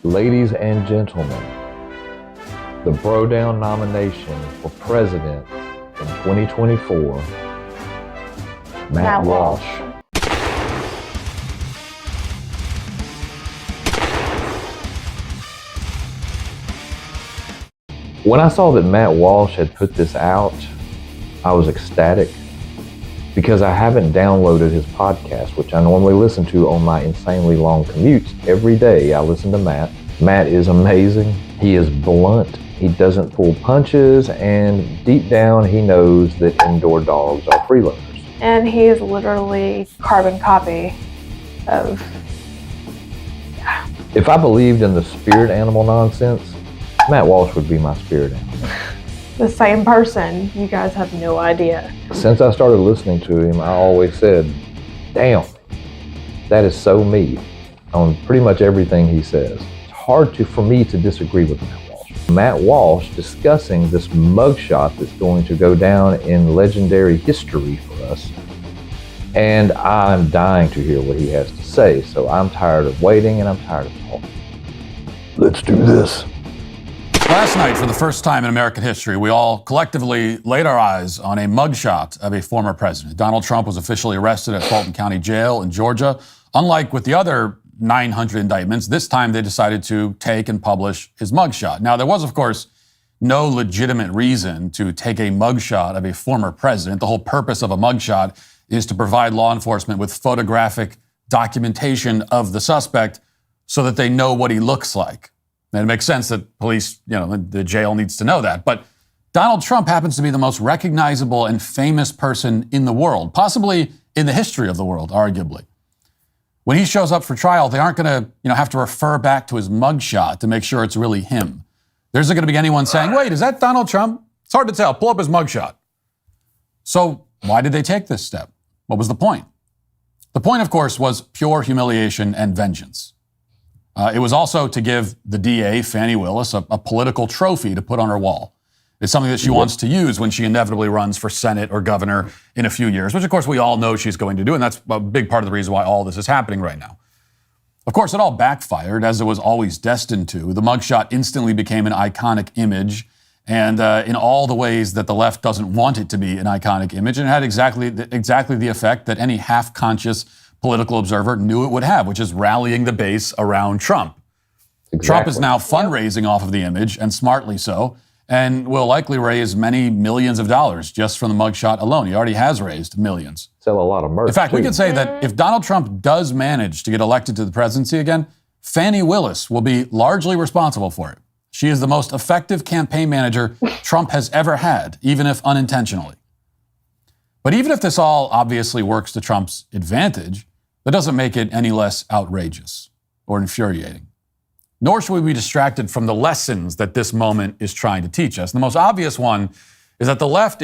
Ladies and gentlemen, the Brodown nomination for president in 2024, Matt Walsh. When I saw that Matt Walsh had put this out, I was ecstatic because I haven't downloaded his podcast, which I normally listen to on my insanely long commutes. Every day I listen to Matt. Matt is amazing. He is blunt. He doesn't pull punches, and deep down he knows that indoor dogs are freeloaders. And he is literally carbon copy of, If I believed in the spirit animal nonsense, Matt Walsh would be my spirit animal. the same person. You guys have no idea. Since I started listening to him, I always said, damn, that is so me on pretty much everything he says. It's hard for me to disagree with Matt Walsh. Matt Walsh discussing this mugshot that's going to go down in legendary history for us. And I'm dying to hear what he has to say. So I'm tired of waiting and I'm tired of talking. Let's do this. Last night, for the first time in American history, we all collectively laid our eyes on a mugshot of a former president. Donald Trump was officially arrested at Fulton County Jail in Georgia. Unlike with the other 900 indictments, this time they decided to take and publish his mugshot. Now, there was, of course, no legitimate reason to take a mugshot of a former president. The whole purpose of a mugshot is to provide law enforcement with photographic documentation of the suspect so that they know what he looks like. And it makes sense that police, the jail needs to know that. But Donald Trump happens to be the most recognizable and famous person in the world, possibly in the history of the world, arguably. When he shows up for trial, they aren't going to, have to refer back to his mugshot to make sure it's really him. There isn't going to be anyone saying, wait, is that Donald Trump? It's hard to tell. Pull up his mugshot. So why did they take this step? What was the point? The point, of course, was pure humiliation and vengeance. It was also to give the DA, Fani Willis, a political trophy to put on her wall. It's something that she wants to use when she inevitably runs for Senate or governor in a few years, which of course we all know she's going to do, and that's a big part of the reason why all this is happening right now. Of course, it all backfired, as it was always destined to. The mugshot instantly became an iconic image, and in all the ways that the left doesn't want it to be an iconic image, and it had exactly the effect that any half-conscious political observer knew it would have, which is rallying the base around Trump. Exactly. Trump is now fundraising off of the image, and smartly so, and will likely raise many millions of dollars just from the mugshot alone. He already has raised millions. Sell a lot of merch. In fact, too. We can say that if Donald Trump does manage to get elected to the presidency again, Fani Willis will be largely responsible for it. She is the most effective campaign manager Trump has ever had, even if unintentionally. But even if this all obviously works to Trump's advantage, that doesn't make it any less outrageous or infuriating. Nor should we be distracted from the lessons that this moment is trying to teach us. And the most obvious one is that the left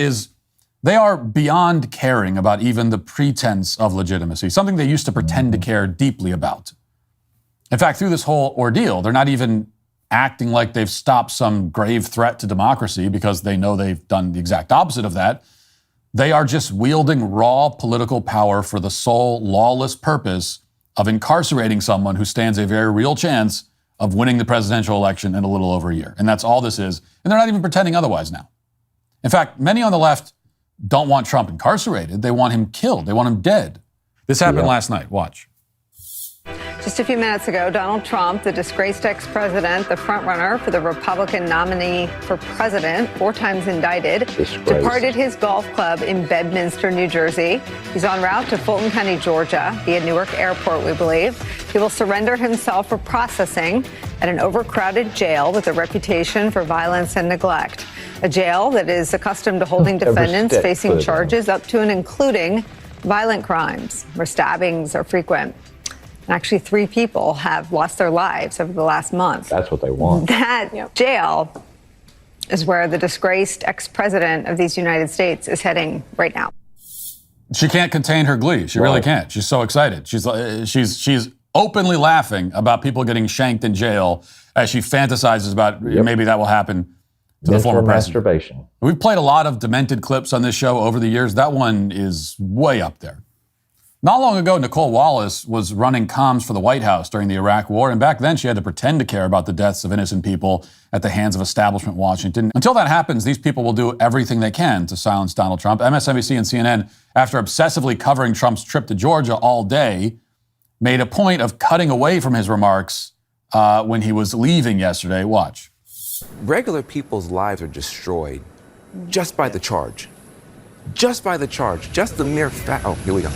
they are beyond caring about even the pretense of legitimacy, something they used to pretend to care deeply about. In fact, through this whole ordeal, they're not even acting like they've stopped some grave threat to democracy because they know they've done the exact opposite of that. They are just wielding raw political power for the sole lawless purpose of incarcerating someone who stands a very real chance of winning the presidential election in a little over a year. And that's all this is. And they're not even pretending otherwise now. In fact, many on the left don't want Trump incarcerated. They want him killed. They want him dead. This happened last night. Watch. Just a few minutes ago, Donald Trump, the disgraced ex-president, the frontrunner for the Republican nominee for president, 4 times indicted, departed his golf club in Bedminster, New Jersey. He's en route to Fulton County, Georgia, via Newark Airport, we believe. He will surrender himself for processing at an overcrowded jail with a reputation for violence and neglect. A jail that is accustomed to holding defendants facing charges up to and including violent crimes, where stabbings are frequent. Actually, 3 people have lost their lives over the last month. That's what they want. That jail is where the disgraced ex-president of these United States is heading right now. She can't contain her glee. She really can't. She's so excited. She's openly laughing about people getting shanked in jail as she fantasizes about maybe that will happen to the former president. Masturbation. We've played a lot of demented clips on this show over the years. That one is way up there. Not long ago, Nicole Wallace was running comms for the White House during the Iraq War, and back then she had to pretend to care about the deaths of innocent people at the hands of establishment Washington. Until that happens, these people will do everything they can to silence Donald Trump. MSNBC and CNN, after obsessively covering Trump's trip to Georgia all day, made a point of cutting away from his remarks when he was leaving yesterday. Watch. Regular people's lives are destroyed just by the charge. Just by the charge. Just the mere fact. Oh, here we go.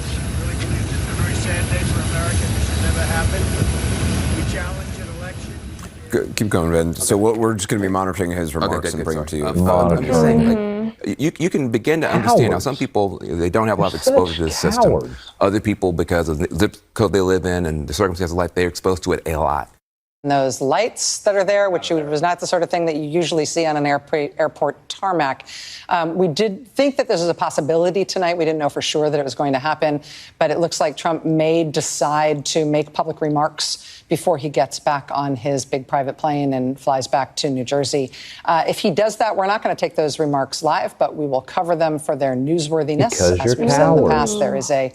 Keep going, Ben. Okay. So we're just going to be monitoring his remarks and bring them to you. I'm just saying, you can begin to understand how some people, they don't have a lot of exposure to this system. Other people, because of the zip code they live in and the circumstances of life, they're exposed to it a lot. Those lights that are there, which was not the sort of thing that you usually see on an airport tarmac. We did think that this was a possibility tonight. We didn't know for sure that it was going to happen, but it looks like Trump may decide to make public remarks before he gets back on his big private plane and flies back to New Jersey. If he does that, we're not going to take those remarks live, but we will cover them for their newsworthiness. Because as we've said in the past, there is a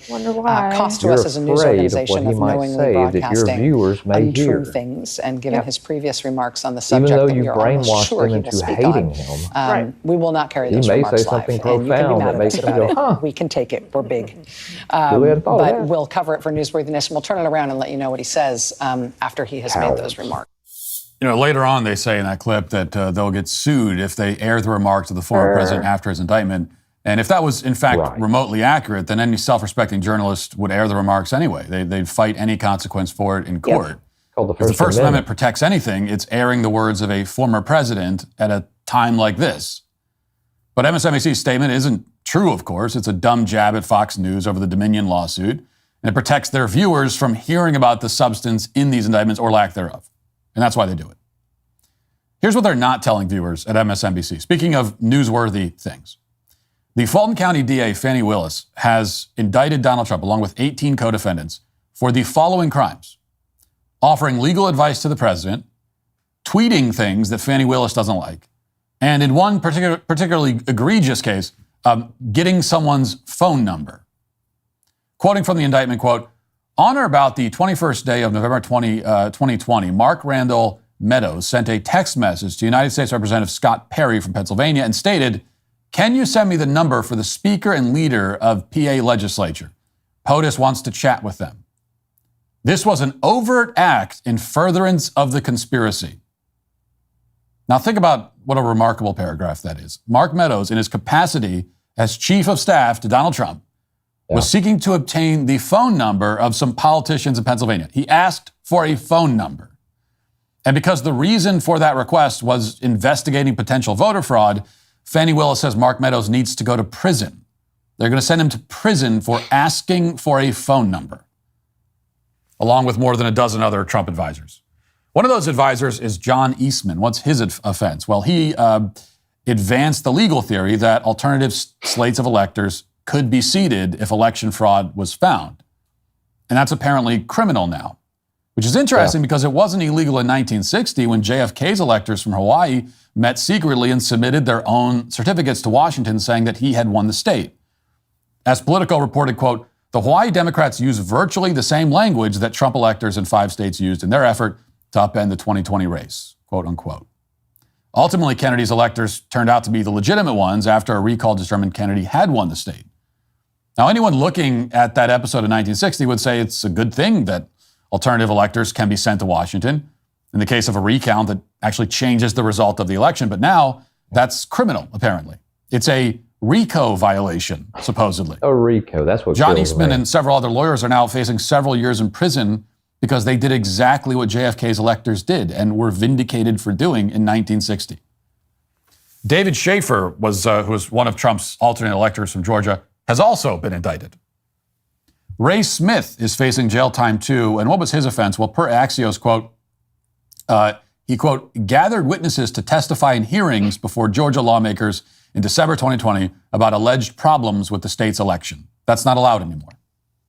cost to us as a news organization of knowingly broadcasting untrue things. And given his previous remarks on the subject, even though that you we are almost sure he will into speak hating on, him, we will not carry those remarks live. And you can be mad at us about it. We can take it. We're big. But we'll cover it for newsworthiness, and we'll turn it around and let you know what he says after he has made those remarks. You know, later on they say in that clip that they'll get sued if they air the remarks of the former president after his indictment. And if that was, in fact, remotely accurate, then any self-respecting journalist would air the remarks anyway. They'd fight any consequence for it in court. If the First Amendment protects anything, it's airing the words of a former president at a time like this. But MSNBC's statement isn't true, of course. It's a dumb jab at Fox News over the Dominion lawsuit, and it protects their viewers from hearing about the substance in these indictments or lack thereof. And that's why they do it. Here's what they're not telling viewers at MSNBC. Speaking of newsworthy things, the Fulton County DA, Fani Willis, has indicted Donald Trump along with 18 co-defendants for the following crimes: offering legal advice to the president, tweeting things that Fani Willis doesn't like, and in one particularly egregious case, getting someone's phone number. Quoting from the indictment, quote, "On or about the 21st day of November 2020, Mark Randall Meadows sent a text message to United States Representative Scott Perry from Pennsylvania and stated, 'Can you send me the number for the Speaker and Leader of PA Legislature? POTUS wants to chat with them.' This was an overt act in furtherance of the conspiracy." Now think about what a remarkable paragraph that is. Mark Meadows, in his capacity as chief of staff to Donald Trump, was seeking to obtain the phone number of some politicians in Pennsylvania. He asked for a phone number. And because the reason for that request was investigating potential voter fraud, Fani Willis says Mark Meadows needs to go to prison. They're going to send him to prison for asking for a phone number, along with more than a dozen other Trump advisors. One of those advisors is John Eastman. What's his offense? Well, he advanced the legal theory that alternative slates of electors could be seated if election fraud was found. And that's apparently criminal now, which is interesting because it wasn't illegal in 1960 when JFK's electors from Hawaii met secretly and submitted their own certificates to Washington saying that he had won the state. As Politico reported, quote, "The Hawaii Democrats use virtually the same language that Trump electors in 5 states used in their effort to upend the 2020 race," quote unquote. Ultimately, Kennedy's electors turned out to be the legitimate ones after a recall determined Kennedy had won the state. Now, anyone looking at that episode of 1960 would say it's a good thing that alternative electors can be sent to Washington in the case of a recount that actually changes the result of the election. But now that's criminal, apparently. It's a RICO violation, supposedly. A RICO, that's what John Eastman and several other lawyers are now facing several years in prison because they did exactly what JFK's electors did and were vindicated for doing in 1960. David Schaefer, who was one of Trump's alternate electors from Georgia, has also been indicted. Ray Smith is facing jail time too. And what was his offense? Well, per Axios, quote, he, quote, "gathered witnesses to testify in hearings before Georgia lawmakers in December 2020 about alleged problems with the state's election." That's not allowed anymore. I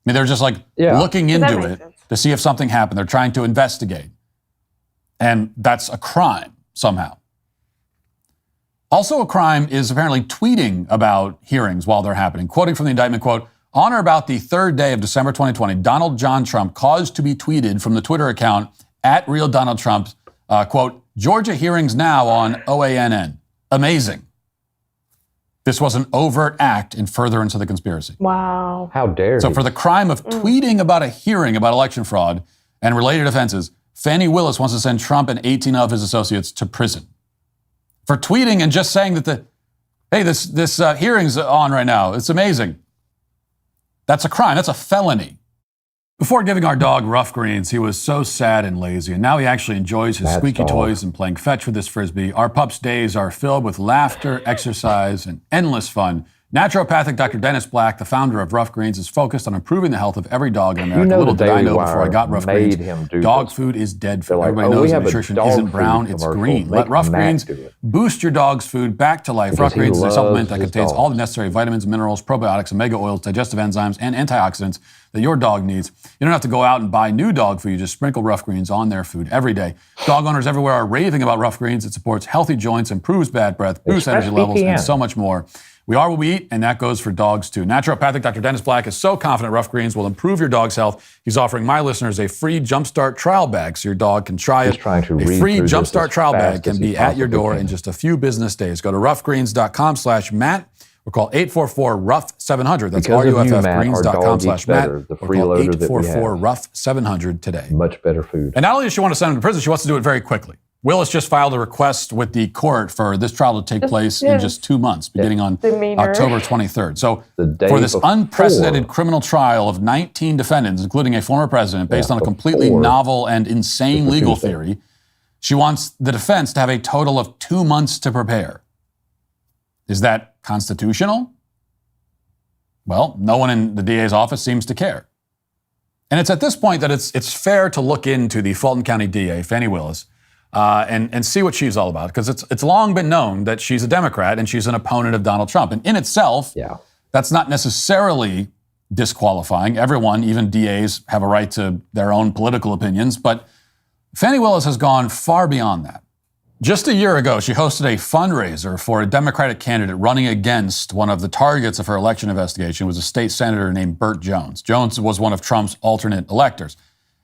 mean, they're just like looking into it to see if something happened. They're trying to investigate. And that's a crime somehow. Also a crime is apparently tweeting about hearings while they're happening. Quoting from the indictment, quote, On or about the third day of December 2020, Donald John Trump caused to be tweeted from the Twitter account @RealDonaldTrump, quote, Georgia hearings now on OANN. Amazing. This was an overt act in furtherance of the conspiracy. Wow. How dare So he? for the crime of tweeting about a hearing about election fraud and related offenses, Fani Willis wants to send Trump and 18 of his associates to prison. For tweeting and just saying that this hearing's on right now. It's amazing. That's a crime. That's a felony. Before giving our dog rough greens, he was so sad and lazy, and now he actually enjoys his squeaky toys and playing fetch with his Frisbee. Our pup's days are filled with laughter, exercise, and endless fun. Naturopathic Dr. Dennis Black, the founder of Rough Greens, is focused on improving the health of every dog in America. Little did I know before I got Rough Greens, dog food is dead food. Everybody knows that nutrition isn't brown, it's green. Let Rough Greens boost your dog's food back to life. Rough Greens is a supplement that contains all the necessary vitamins, minerals, probiotics, omega oils, digestive enzymes, and antioxidants that your dog needs. You don't have to go out and buy new dog food. You just sprinkle Rough Greens on their food every day. Dog owners everywhere are raving about Rough Greens. It supports healthy joints, improves bad breath, boosts energy levels, and so much more. We are what we eat, and that goes for dogs too. Naturopathic Dr. Dennis Black is so confident Rough Greens will improve your dog's health. He's offering my listeners a free Jumpstart trial bag so your dog can try it. A free Jumpstart trial bag can be at your door in just a few business days. Go to roughgreens.com/Matt or call 844-ROUGH-700. That's ruffgreens.com/Matt or call 844-ROUGH-700 today. Much better food. And not only does she want to send him to prison, she wants to do it very quickly. Willis just filed a request with the court for this trial to take place in just 2 months, beginning on October 23rd. So for this unprecedented criminal trial of 19 defendants, including a former president, based on a completely novel and insane legal theory, she wants the defense to have a total of 2 months to prepare. Is that constitutional? Well, no one in the DA's office seems to care. And it's at this point that it's fair to look into the Fulton County DA, Fani Willis, and see what she's all about, because it's long been known that she's a Democrat and she's an opponent of Donald Trump. And in itself, that's not necessarily disqualifying. Everyone, even DAs, have a right to their own political opinions, but Fani Willis has gone far beyond that. Just a year ago, she hosted a fundraiser for a Democratic candidate running against one of the targets of her election investigation. It was a state senator named Burt Jones. Jones was one of Trump's alternate electors.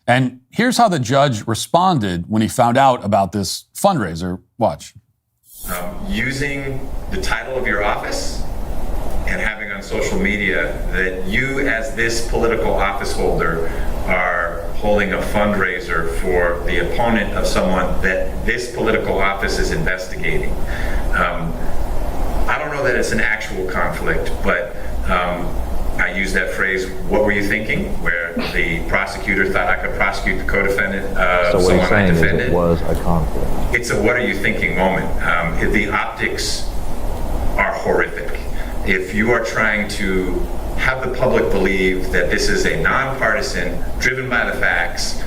And here's how the judge responded when he found out about this fundraiser. Watch. Using the title of your office and having on social media that you, as this political office holder, are holding a fundraiser for the opponent of someone that this political office is investigating. I don't know that it's an actual conflict, but I use that phrase, what were you thinking, where the prosecutor thought I could prosecute the co-defendant so what he's saying is defended. it was a conflict. It's a what are you thinking moment. The optics are horrific. If you are trying to have the public believe that this is a nonpartisan, driven by the facts,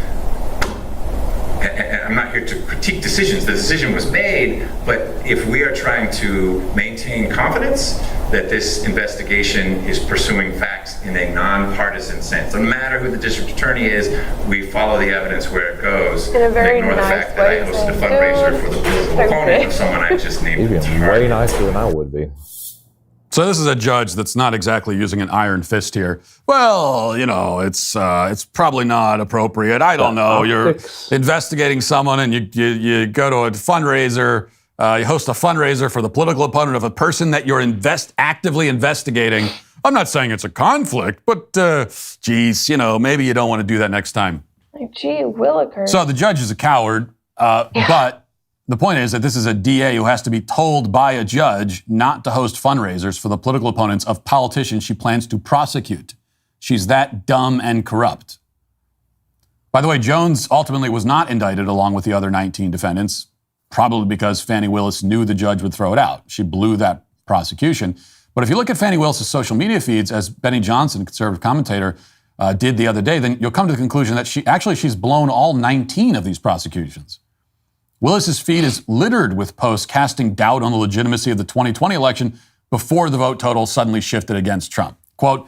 and I'm not here to critique decisions, the decision was made, but if we are trying to maintain confidence that this investigation is pursuing facts in a nonpartisan sense, no matter who the district attorney is, we follow the evidence where it goes, in a very and ignore the fact that I hosted a fundraiser for the political opponent of someone I just named. He's been way nicer than I would be. So this is a judge that's not exactly using an iron fist here. Well, you know, it's probably not appropriate. I don't know. You're investigating someone and you go to a fundraiser, you host a fundraiser for the political opponent of a person that you're actively investigating. I'm not saying it's a conflict, but geez, you know, maybe you don't want to do that next time. Like, gee willikers. So the judge is a coward, but the point is that this is a DA who has to be told by a judge not to host fundraisers for the political opponents of politicians she plans to prosecute. She's that dumb and corrupt. By the way, Jones ultimately was not indicted along with the other 19 defendants, probably because Fani Willis knew the judge would throw it out. She blew that prosecution. But if you look at Fani Willis' social media feeds, as Benny Johnson, conservative commentator, did the other day, then you'll come to the conclusion that she's blown all 19 of these prosecutions. Willis's feed is littered with posts casting doubt on the legitimacy of the 2020 election before the vote total suddenly shifted against Trump. Quote,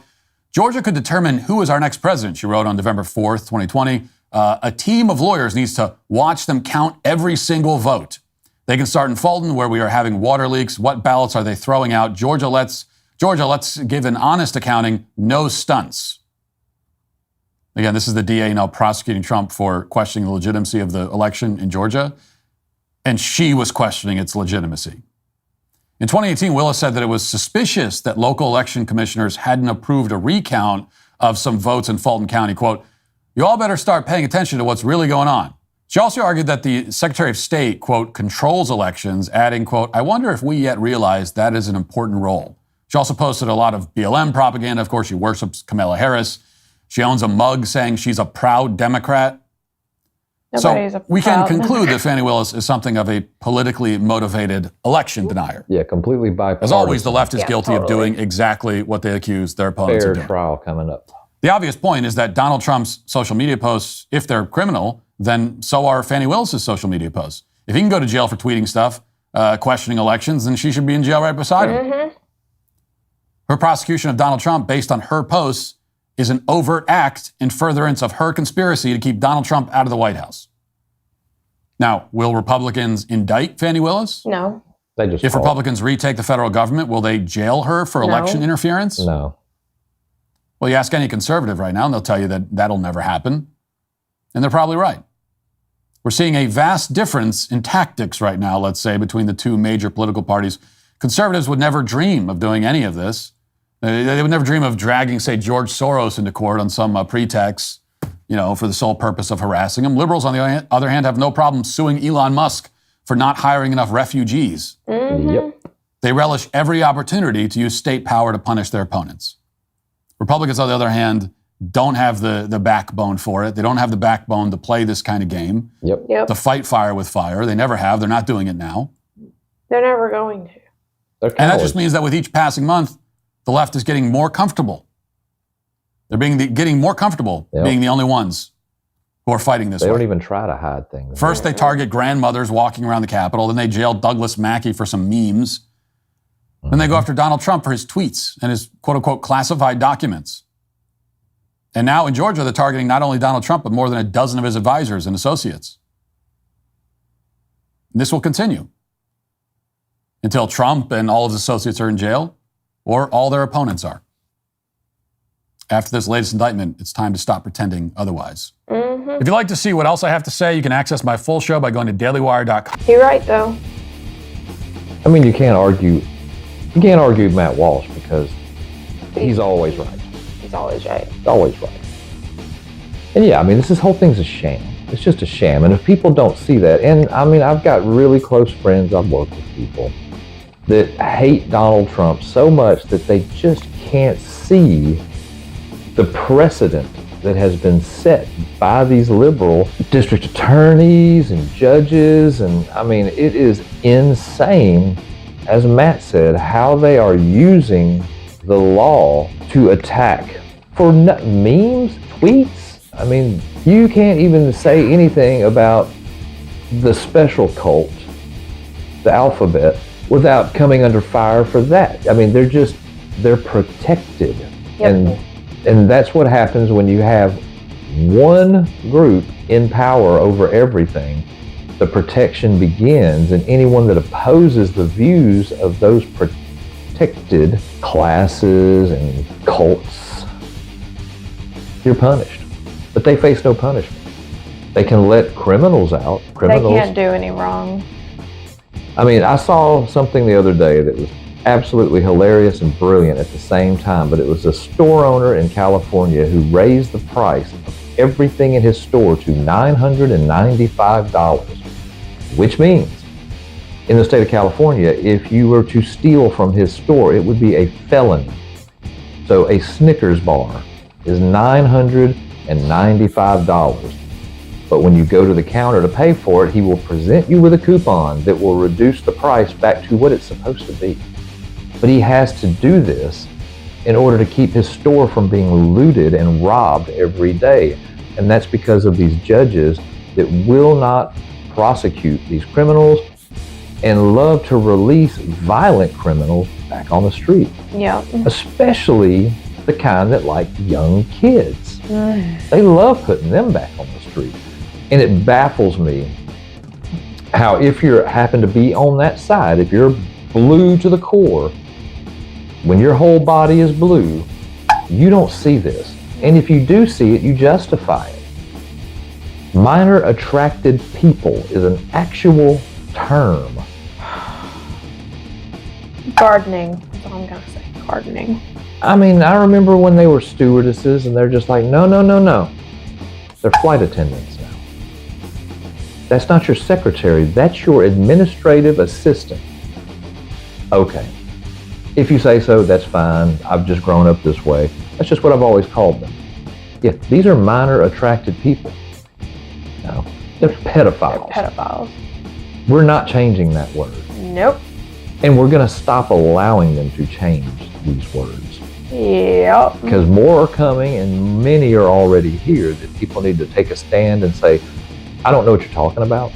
Georgia could determine who is our next president, she wrote on November 4th, 2020. A team of lawyers needs to watch them count every single vote. They can start in Fulton, where we are having water leaks. What ballots are they throwing out? Georgia lets Georgia, let's give an honest accounting, no stunts. Again, this is the DA now prosecuting Trump for questioning the legitimacy of the election in Georgia, and she was questioning its legitimacy. In 2018, Willis said that it was suspicious that local election commissioners hadn't approved a recount of some votes in Fulton County. Quote, "You all better start paying attention to what's really going on." She also argued that the Secretary of State, quote, "controls elections," adding, quote, "I wonder if we yet realize that is an important role." She also posted a lot of BLM propaganda. Of course, she worships Kamala Harris. She owns a mug saying she's a proud Democrat. So we can conclude that Fani Willis is something of a politically motivated election denier. Yeah, completely bipartisan. As always, the left is guilty of doing exactly what they accuse their opponents of doing. Fair trial coming up. The obvious point is that Donald Trump's social media posts, if they're criminal, then so are Fani Willis's social media posts. If he can go to jail for tweeting stuff, questioning elections, then she should be in jail right beside him. Her prosecution of Donald Trump based on her posts is an overt act in furtherance of her conspiracy to keep Donald Trump out of the White House. Now, will Republicans indict Fani Willis? No. They just If Republicans retake the federal government, will they jail her for election interference? No. Well, you ask any conservative right now, and they'll tell you that that'll never happen. And they're probably right. We're seeing a vast difference in tactics right now, let's say, between the two major political parties. Conservatives would never dream of doing any of this. They would never dream of dragging, say, George Soros into court on some pretext, for the sole purpose of harassing him. Liberals, on the other hand, have no problem suing Elon Musk for not hiring enough refugees. Yep. They relish every opportunity to use state power to punish their opponents. Republicans, on the other hand, don't have the backbone for it. They don't have the backbone to play this kind of game, Yep. to fight fire with fire. They never have. They're not doing it now. They're never going to. And that just means that with each passing month, the left is getting more comfortable. They're getting more comfortable being the only ones who are fighting this way. They don't even try to hide things. First, they target grandmothers walking around the Capitol. Then they jail Douglas Mackey for some memes. Then they go after Donald Trump for his tweets and his quote-unquote classified documents. And now in Georgia, they're targeting not only Donald Trump, but more than a dozen of his advisors and associates. And this will continue until Trump and all of his associates are in jail or all their opponents are. After this latest indictment, it's time to stop pretending otherwise. If you'd like to see what else I have to say, you can access my full show by going to dailywire.com. You're right, though. I mean, you can't argue Matt Walsh because he's always right. He's always right. Always right. And yeah, I mean, this whole thing's a sham. It's just a sham. And if people don't see that, and I mean, I've got really close friends, I've worked with people that hate Donald Trump so much that they just can't see the precedent that has been set by these liberal district attorneys and judges. And I mean, it is insane, as Matt said, how they are using the law to attack for memes, tweets. I mean, you can't even say anything about the special cult, the alphabet, without coming under fire for that. I mean, they're protected. Yep. And that's what happens when you have one group in power over everything. The protection begins, and anyone that opposes the views of those protected classes and cults, you're punished. But they face no punishment. They can let criminals out. They can't do any wrong. I mean, I saw something the other day that was absolutely hilarious and brilliant at the same time, but it was a store owner in California who raised the price of everything in his store to $995, which means in the state of California, if you were to steal from his store, it would be a felony. So a Snickers bar is $995. But when you go to the counter to pay for it, he will present you with a coupon that will reduce the price back to what it's supposed to be. But he has to do this in order to keep his store from being looted and robbed every day. And that's because of these judges that will not prosecute these criminals and love to release violent criminals back on the street. Yeah. Especially the kind that like young kids. They love putting them back on the street. And it baffles me how if you happen to be on that side, if you're blue to the core, When your whole body is blue, you don't see this. And if you do see it, you justify it. Minor attracted people is an actual term. Gardening. That's all I'm gonna say. Gardening. I mean, I remember when they were stewardesses and they're just like, no. They're flight attendants now. That's not your secretary. That's your administrative assistant. Okay. If you say so, that's fine. I've just grown up this way. That's just what I've always called them. Yeah, these are minor attracted people. No, they're pedophiles. They're pedophiles. We're not changing that word. Nope. And we're going to stop allowing them to change these words. Yep. Because more are coming and many are already here that people need to take a stand and say, I don't know what you're talking about.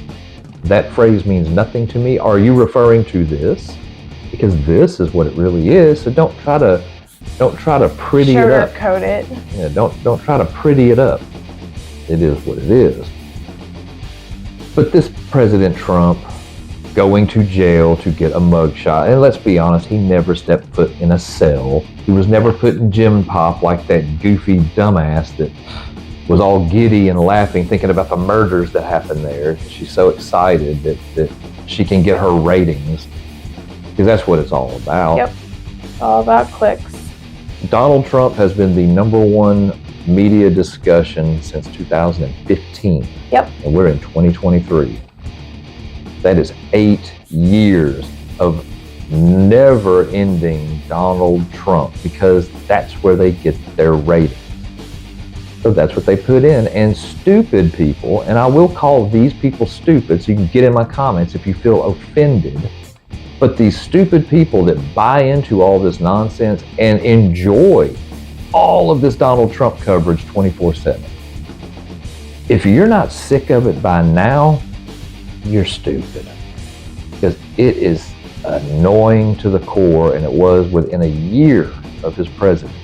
That phrase means nothing to me. Are you referring to this? Because this is what it really is. So don't try to pretty it up. Sugarcoat it. Yeah, don't try to pretty it up. It is what it is. But this President Trump going to jail to get a mugshot, and let's be honest, he never stepped foot in a cell. He was never put in gym pop like that goofy dumbass that was all giddy and laughing thinking about the murders that happened there. She's so excited that she can get her ratings, because that's what it's all about. Yep. It's all about clicks. Donald Trump has been the #1 media discussion since 2015. Yep. And we're in 2023. That is 8 years of never-ending Donald Trump, because that's where they get their ratings. So that's what they put in. And stupid people, and I will call these people stupid, so you can get in my comments if you feel offended, but these stupid people that buy into all this nonsense and enjoy all of this Donald Trump coverage 24/7. If you're not sick of it by now, you're stupid. Because it is annoying to the core, and it was within a year of his presidency.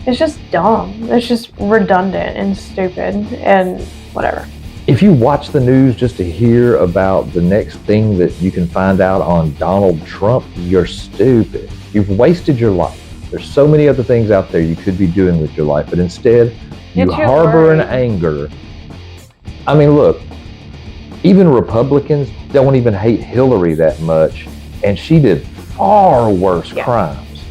It's just dumb. It's just redundant and stupid and whatever. If you watch the news just to hear about the next thing that you can find out on Donald Trump, you're stupid. You've wasted your life. There's so many other things out there you could be doing with your life, but instead you harbor an anger. I mean, look, even Republicans don't even hate Hillary that much, and she did far worse crimes.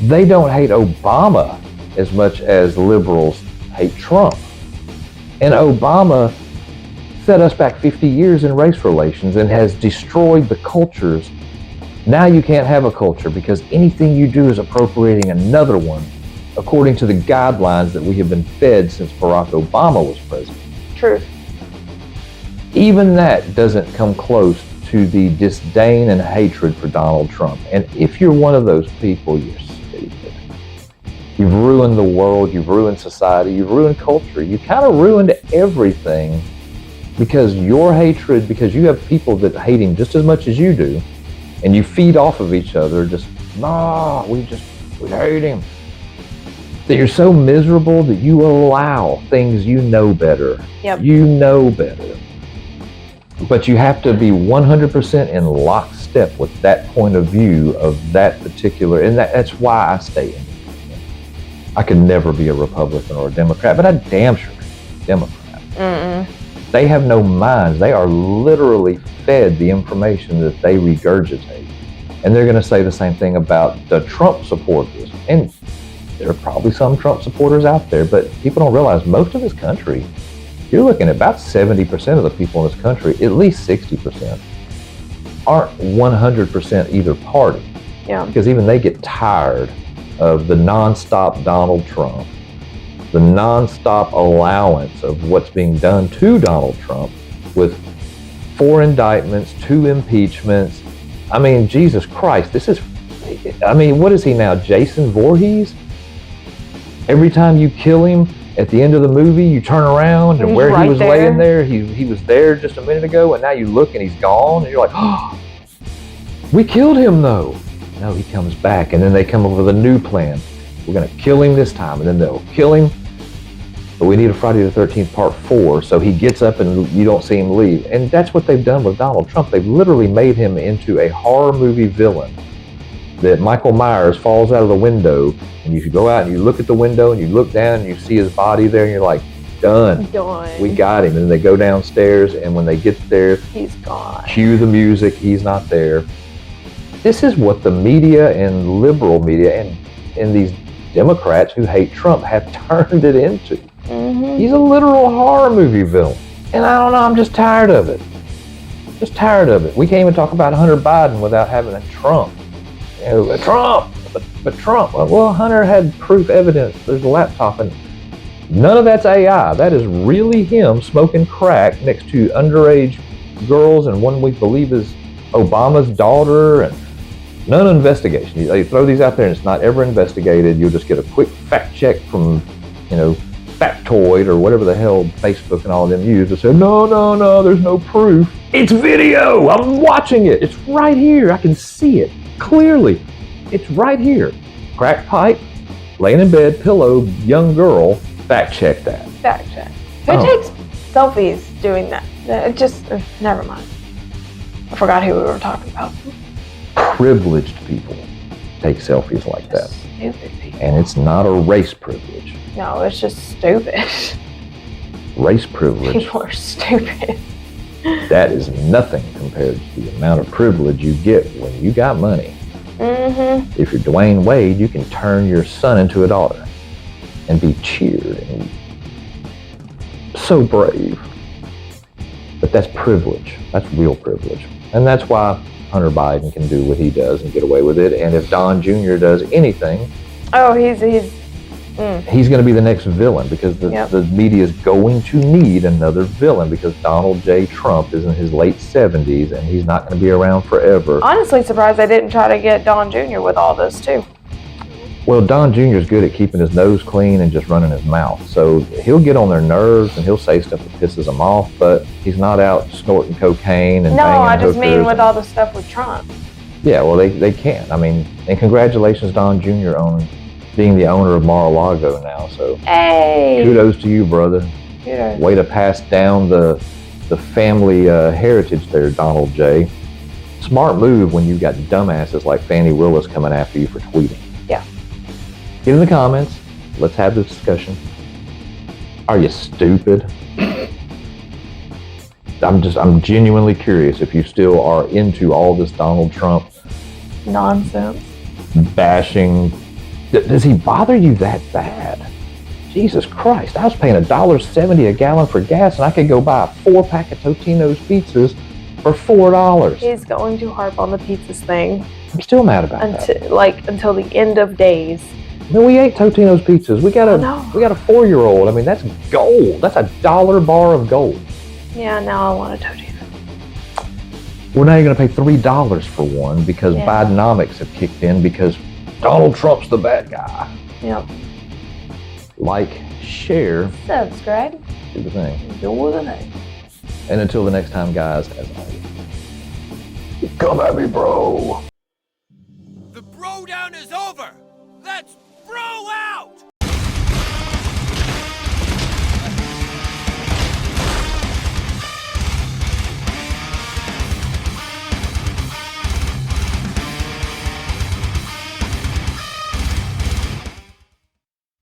They don't hate Obama as much as liberals hate Trump. And Obama set us back 50 years in race relations and has destroyed the cultures. Now you can't have a culture because anything you do is appropriating another one, according to the guidelines that we have been fed since Barack Obama was president. Truth. Even that doesn't come close to the disdain and hatred for Donald Trump. And if you're one of those people, you're stupid. You've ruined the world, you've ruined society, you've ruined culture. You kind of ruined everything because your hatred, because you have people that hate him just as much as you do, and you feed off of each other, we hate him. That you're so miserable that you allow things you know better. Yep. You know better. But you have to be 100% in lockstep with that point of view of that particular, and that's why I stay in. I could never be a Republican or a Democrat, but I damn sure can be a Democrat. Mm-mm. They have no minds. They are literally fed the information that they regurgitate. And they're going to say the same thing about the Trump supporters. And there are probably some Trump supporters out there, but people don't realize most of this country, you're looking at about 70% of the people in this country, at least 60%, aren't 100% either party. Yeah. Because even they get tired of the nonstop Donald Trump, the nonstop allowance of what's being done to Donald Trump with 4 indictments, 2 impeachments. I mean, Jesus Christ, what is he now, Jason Voorhees? Every time you kill him, at the end of the movie, you turn around and where he was laying there, he was there just a minute ago, and now you look and he's gone, and you're like, oh, we killed him though. No, he comes back, and then they come up with a new plan. We're going to kill him this time, and then they'll kill him, but we need a Friday the 13th Part 4, so he gets up and you don't see him leave. And that's what they've done with Donald Trump. They've literally made him into a horror movie villain that Michael Myers falls out of the window, and you go out and you look at the window and you look down and you see his body there and you're like, done. We got him. And they go downstairs, and when they get there, he's gone. Cue the music, he's not there. This is what the media and liberal media and these Democrats who hate Trump have turned it into. He's a literal horror movie villain. And I don't know, I'm just tired of it. Just tired of it. We can't even talk about Hunter Biden without having a Trump. You know, Trump, but Trump. Well, Hunter had proof evidence. There's a laptop, and none of that's AI. That is really him smoking crack next to underage girls, and one we believe is Obama's daughter, and none investigation. They throw these out there, and it's not ever investigated. You'll just get a quick fact check from, Factoid or whatever the hell Facebook and all of them use to say, no, there's no proof. It's video. I'm watching it. It's right here. I can see it clearly. It's right here. Crack pipe, laying in bed, pillow, young girl. Fact check that. Fact check. Who takes selfies doing that? It just, never mind. I forgot who we were talking about. Privileged people take selfies like that. Stupid people. And it's not a race privilege. No, it's just stupid. Race privilege. People are stupid. That is nothing compared to the amount of privilege you get when you got money. If you're Dwayne Wade, you can turn your son into a daughter and be cheered and so brave. But that's privilege. That's real privilege. And that's why Hunter Biden can do what he does and get away with it. And if Don Jr. does anything, he's going to be the next villain, because the media is going to need another villain, because Donald J. Trump is in his late 70s and he's not going to be around forever. Honestly surprised they didn't try to get Don Jr. with all this too. Well, Don Jr. is good at keeping his nose clean and just running his mouth. So he'll get on their nerves and he'll say stuff that pisses them off, but he's not out snorting cocaine and banging I just mean with and all the stuff with Trump. Yeah, well, they can't. I mean, and congratulations, Don Jr. on being the owner of Mar-a-Lago now. So hey, kudos to you, brother. Kudos. Way to pass down the family heritage there, Donald J. Smart move when you got dumbasses like Fannie Willis coming after you for tweeting. Yeah. Get in the comments. Let's have this discussion. Are you stupid? I'm genuinely curious if you still are into all this Donald Trump nonsense bashing. Does he bother you that bad? Jesus Christ, I was paying $1.70 a gallon for gas, and I could go buy a 4-pack of Totino's pizzas for $4. He's going to harp on the pizzas thing. I'm still mad about that. Until the end of days. No, we ate Totino's pizzas. We got a 4-year-old. I mean, that's gold. That's $1 bar of gold. Yeah, now I want a Totino. Well, now you're going to pay $3 for one because Bidenomics have kicked in because Donald Trump's the bad guy. Yep. Like, share, subscribe, do the thing. Do the thing. And until the next time, guys, as always, come at me, bro. The Brodown is over. Let's bro out!